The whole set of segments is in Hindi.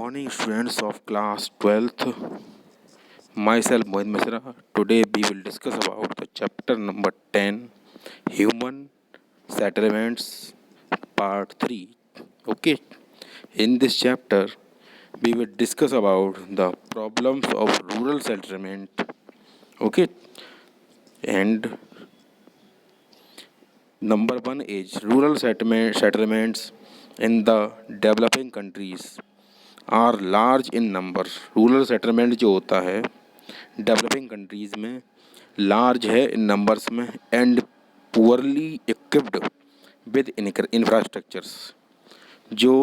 morning, students of class 12th. Myself, Mohit Misra. Today, we will discuss about the chapter number 10, Human Settlements, Part 3. Okay. In this chapter, we will discuss about the problems of rural settlement. Okay. And number 1 is rural settlements in the developing countries are large in number. Rural settlement जो होता है डेवलपिंग कंट्रीज़ में लार्ज है इन नंबर्स में and poorly equipped with infrastructures. जो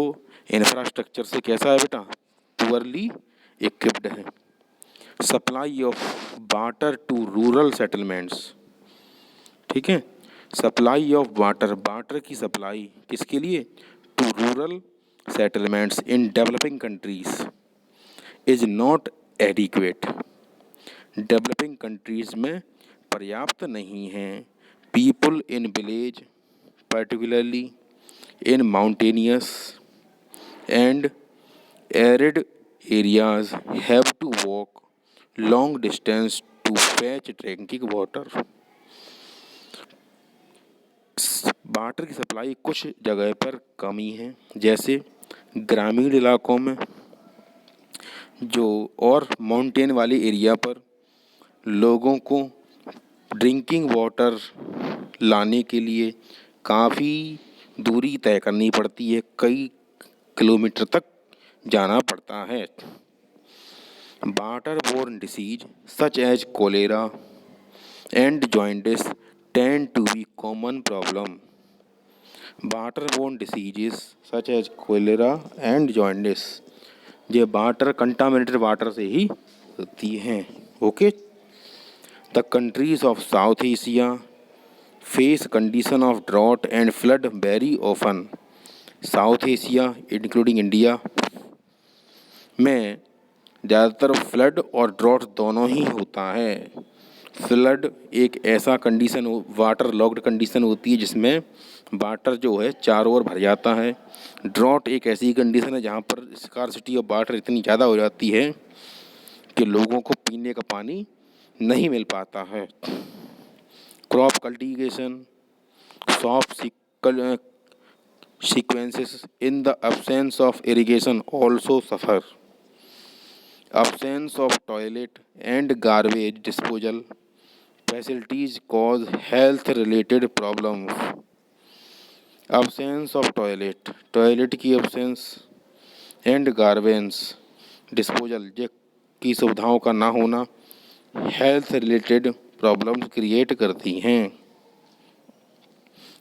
इंफ्रास्ट्रक्चर से कैसा है बेटा? पुअरली इक्विप्ड है। Supply of water to rural settlements, ठीक है। सप्लाई ऑफ वाटर की सप्लाई किसके लिए? To rural settlements in developing countries is not adequate। Developing countries में पर्याप्त नहीं हैं। People in village particularly in mountainous and arid areas have to walk long distance to fetch drinking water. Water की सप्लाई कुछ जगह पर कमी है, जैसे ग्रामीण इलाकों में जो और माउंटेन वाले एरिया पर लोगों को ड्रिंकिंग वाटर लाने के लिए काफ़ी दूरी तय करनी पड़ती है, कई किलोमीटर तक जाना पड़ता है। Water borne disease such as cholera and jaundice tend to be common problem. Waterborne diseases such as cholera and jaundice ये वाटर कंटामिनेटेड वाटर से ही होती हैं। Okay. The countries of South Asia face condition of drought and flood very often. South Asia including India में ज़्यादातर फ्लड और ड्रॉट दोनों ही होता है। फ्लड एक ऐसा कंडीशन वाटर लॉक्ड कंडीशन होती है जिसमें वाटर जो है चारों ओर भर जाता है। ड्रॉट एक ऐसी कंडीशन है जहाँ पर स्कार्सिटी ऑफ वाटर इतनी ज़्यादा हो जाती है कि लोगों को पीने का पानी नहीं मिल पाता है। Crop cultivation soft sequences in the absence of irrigation also suffer। Absence of toilet and garbage disposal facilities cause health related problems। Absence of toilet की absence एंड गार्बेज डिस्पोजल की सुविधाओं का ना होना हेल्थ रिलेटेड प्रॉब्लम्स क्रिएट करती हैं।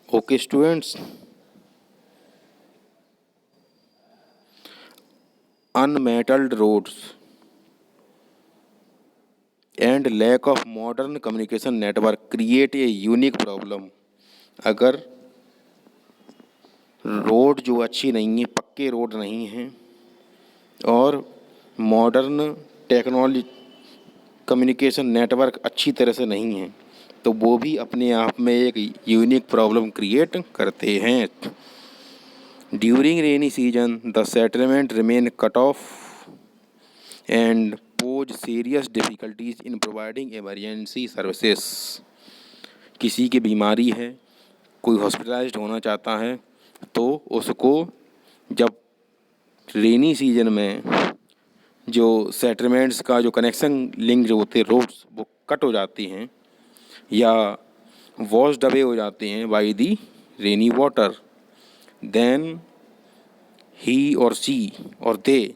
Okay students, unmetalled roads and lack of modern communication network create a unique problem. अगर रोड जो अच्छी नहीं है, पक्के रोड नहीं हैं और मॉडर्न टेक्नोलॉजी कम्युनिकेशन नेटवर्क अच्छी तरह से नहीं है तो वो भी अपने आप में एक यूनिक प्रॉब्लम क्रिएट करते हैं। During rainy season the settlement remain cut off and pose serious difficulties in providing emergency services. किसी की बीमारी है, कोई हॉस्पिटलाइज्ड होना चाहता है तो उसको जब रेनी सीजन में जो सेटलमेंट्स का जो कनेक्शन लिंक जो होते हैं रोड्स वो कट हो जाती हैं या वॉश्ड अवे हो जाते हैं by the rainy water, then he और शी और they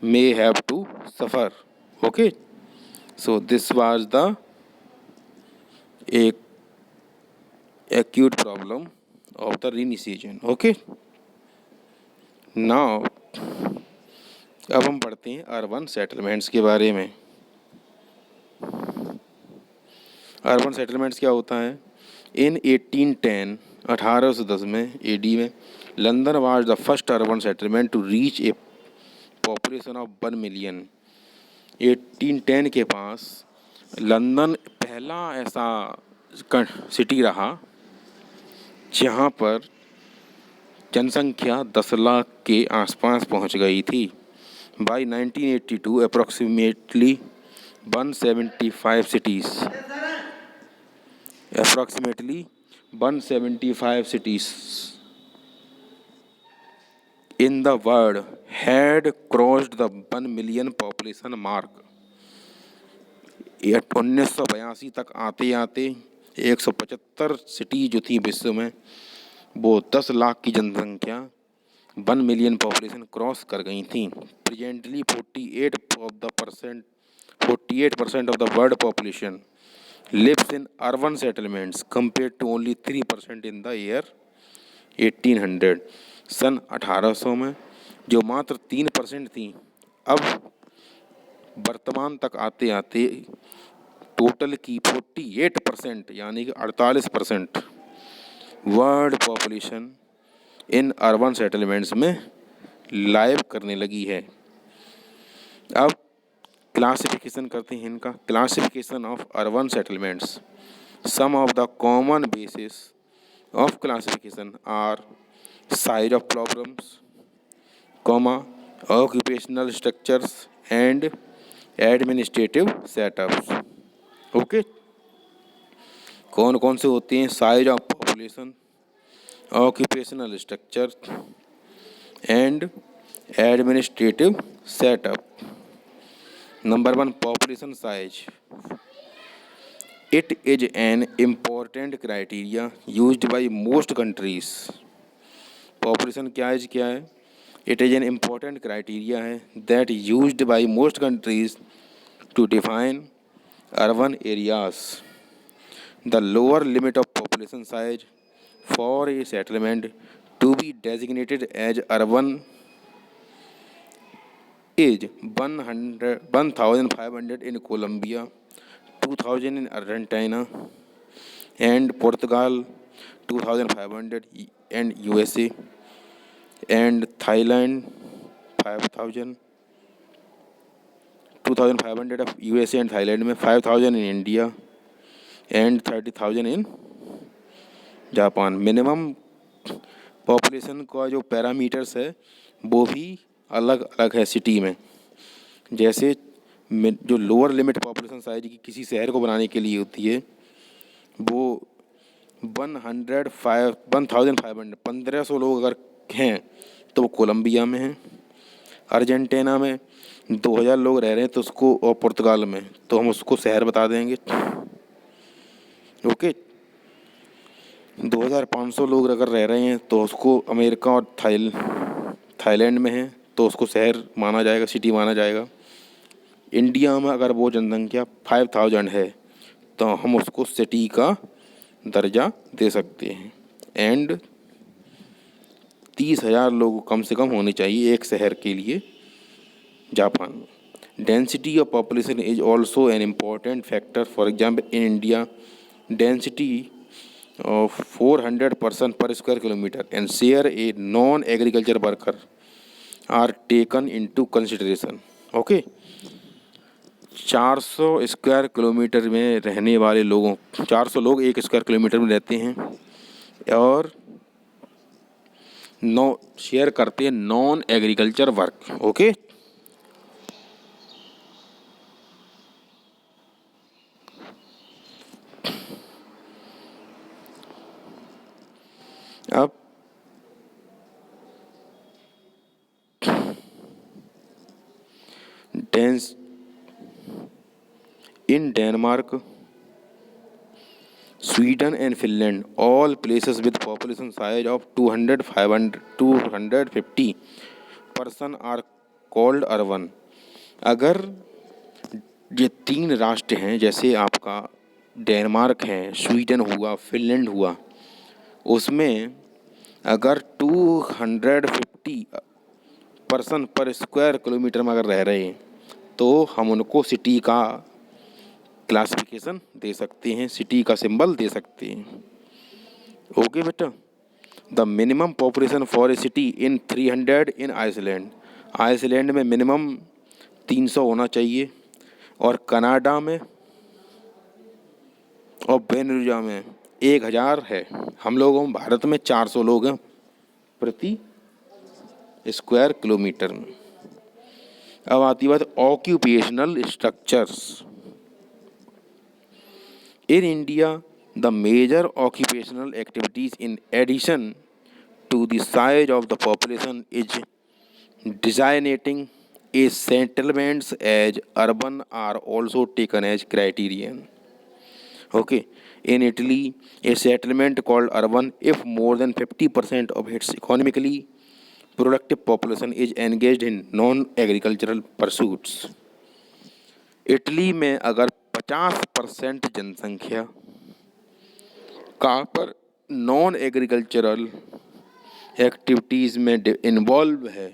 may have to suffer. Okay, so this was the एक acute problem of the rainy season। Okay, now अब हम पढ़ते हैं अर्बन सेटलमेंट्स के बारे में। अर्बन सेटलमेंट्स क्या होता है? इन 1810 1810 में एडी में London was the first urban settlement to reach a population of 1 million. 1810 के पास लंदन पहला ऐसा सिटी रहा जहाँ पर जनसंख्या 10 लाख के आसपास पहुँच गई थी। By 1982, approximately 175 cities, approximately 175 cities in the world had crossed the 1 million population mark. 1982 तक आते आते 175 सिटी जो थी विश्व में, वो 10 लाख की जनसंख्या 1 मिलियन पॉपुलेशन क्रॉस कर गई थी. Presently 48% of the world population lives in urban settlements compared to only 3% in the year 1800. सन 1800 में जो मात्र 3% थी, अब वर्तमान तक आते आते टोटल की 48% यानी कि 48% world population in urban settlements में लाइव करने लगी है. अब क्लासिफिकेशन करते हैं इनका. Classification of urban settlements. Some of the common basis of classification are size of problems, occupational structures and administrative setups. Okay, कौन कौन से होते हैं? Size of population, occupational structure and administrative setup. Number 1, population size. It is an important criteria used by most countries. Population क्या है? It is an important criteria है that used by most countries to define urban areas. The lower limit of population size for a settlement to be designated as urban is 1,500 in Colombia, 2,000 in Argentina and Portugal, 2,500 and USA and Thailand 5,000. 2,500 of USA and Thailand में 5,000 in India and 30,000 in Japan. Minimum population का जो पैरामीटर्स है वो भी अलग अलग है सिटी में. जैसे जो लोअर लिमिट पॉपुलेशन साइज की किसी शहर को बनाने के लिए होती है वो 1,500 1500 लोग अगर हैं तो वो कोलंबिया में है. अर्जेंटीना में 2,000 लोग रह रहे हैं तो उसको, और पुर्तगाल में, तो हम उसको शहर बता देंगे. ओके, 2,500 लोग अगर रह रहे हैं तो उसको अमेरिका और थाईलैंड में है तो उसको शहर माना जाएगा, सिटी माना जाएगा. इंडिया में अगर वो जनसंख्या 5,000 है तो हम उसको सिटी का दर्जा दे सकते हैं. एंड 30,000 लोग कम से कम होने चाहिए एक शहर के लिए Japan. Density of population is also an important factor. For example, in India density of 400 person per square kilometre and share a non agriculture worker are taken into consideration. Okay, 400 square kilometre में रहने वाले लोगों, 400 लोग एक स्क्वायर किलोमीटर में रहते हैं और शेयर करते हैं नॉन एग्रीकल्चर वर्क. ओके, अब in Denmark, Sweden and Finland, all places with population size of 250 person are called urban. अगर ये 3 राष्ट्र हैं, जैसे आपका डेनमार्क है, स्वीडन हुआ, फिनलैंड हुआ, उसमें अगर 250 पर्सन पर स्क्वायर किलोमीटर में अगर रह रहे हैं तो हम उनको सिटी का क्लासिफिकेशन दे सकते हैं, सिटी का सिंबल दे सकते हैं. ओके बेटा. The minimum population for a city in 300 in Iceland. Iceland में मिनिमम 300 होना चाहिए और कनाडा में और वेनेजुएला में 1,000 है. हम लोगों भारत में 400 लोग हैं प्रति स्क्वायर किलोमीटर में. अब आती बात occupational structures. In India the major occupational activities in addition to the size of the population is designating a settlements as urban are also taken as criterion. Okay, in Italy, a settlement called urban if more than 50% of its economically productive population is engaged in non-agricultural pursuits. Italy में अगर 50% जनसंख्या कहाँ पर नॉन एग्रीकल्चरल एक्टिविटीज़ में इन्वॉल्व है,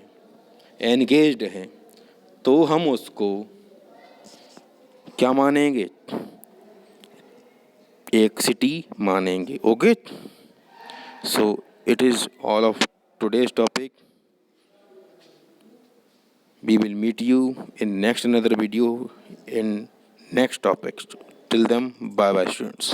एंगेज्ड हैं, तो हम उसको क्या मानेंगे, एक सिटी मानेंगे। Okay, so it is all of today's topic. We will meet you in next another video in next topics. Till then, bye bye students.